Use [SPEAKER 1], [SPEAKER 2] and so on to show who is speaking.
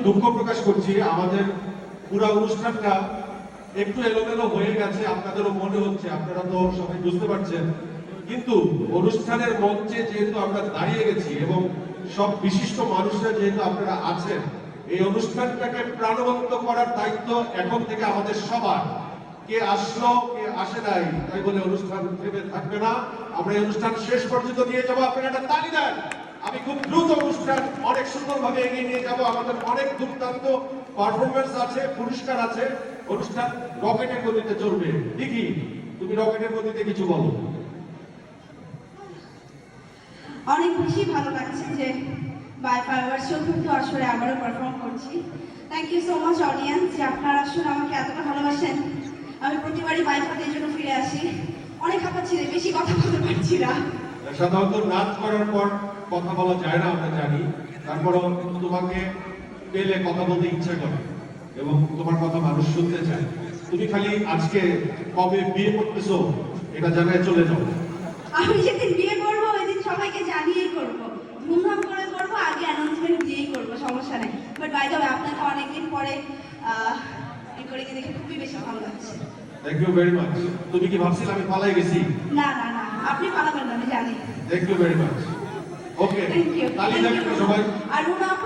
[SPEAKER 1] দুঃখ প্রকাশ করছি, আমাদের পুরো অনুষ্ঠানটা একটু এলোমেলো হয়ে গেছে, আপনাদেরও মনে হচ্ছে, আপনারা তো সবাই বুঝতে পারছেন। কিন্তু অনুষ্ঠানের মঞ্চে যেহেতু আমরা দাঁড়িয়ে গেছি এবং সব বিশিষ্ট মানুষরা যেহেতু আপনারা আছেন, এই অনুষ্ঠানটাকে প্রাণবন্ত করার দায়িত্ব এখন থেকে আমাদের সবার। কে আসলো কে আসে নাই তাই বলে অনুষ্ঠান থেমে থাকবে না, আমরা এই অনুষ্ঠান শেষ পর্যন্ত নিয়ে যাবো। আপনারা একটা তালি দেন। আমি খুব দ্রুত অনুষ্ঠান অনেক সুন্দরভাবে এগিয়ে নিয়ে যাব। আমাদের অনেক দুর্দান্ত পারফরমেন্স আছে, পুরস্কার আছে। অনুষ্ঠান রকেটের গতিতে চলবে। দেখি তুমি রকেটের গতিতে কিছু বলো।
[SPEAKER 2] অনেক বেশি ভালো লাগছে যে বাই ফায়ারওয়ার্কস চতুর্থ আসরে আবারও পারফর্ম করছি। Thank you so much audience যে আপনারা আসলে আমাকে এতটা ভালোবাসেন। আমি প্রতিবারই বাই ফায়ারের জন্য ফিরে আসি। অনেক হাঁপাচ্ছি রে, বেশি কথা বলতে পারছি না।
[SPEAKER 1] সাধারণত নাচ করার পর কথা বলা যায় না, আমরা জানি। তারপরও তোমাকে পেলে কথা বলতে ইচ্ছে করে এবং তোমার কথা মানুষ শুনতে চায়। তুমি খালি আজকে কবে বিয়ে করতেছো এটা জানায় চলে যাও।
[SPEAKER 2] আমি যেদিন বিয়ে করবো ওই দিন সবাইকে জানিয়েই করবো, ধুমধাম করে করবো, আগে অ্যানাউন্সমেন্ট দিয়েই করবো, সমস্যা নেই। বাট বাই দ্য ওয়ে আপনাকে অনেকদিন পরে এই করে দেখে খুবই বেশি ভালো লাগছে।
[SPEAKER 1] Thank you very much. তুমি কি ভাবছিলে আমি পালাই গেছি?
[SPEAKER 2] না না না, আপনি পালাবেন না, আমি জানি।
[SPEAKER 1] Thank you very much. Okay,
[SPEAKER 2] thank you.
[SPEAKER 1] তালি দেন সবাই।
[SPEAKER 2] আর রুনা আপু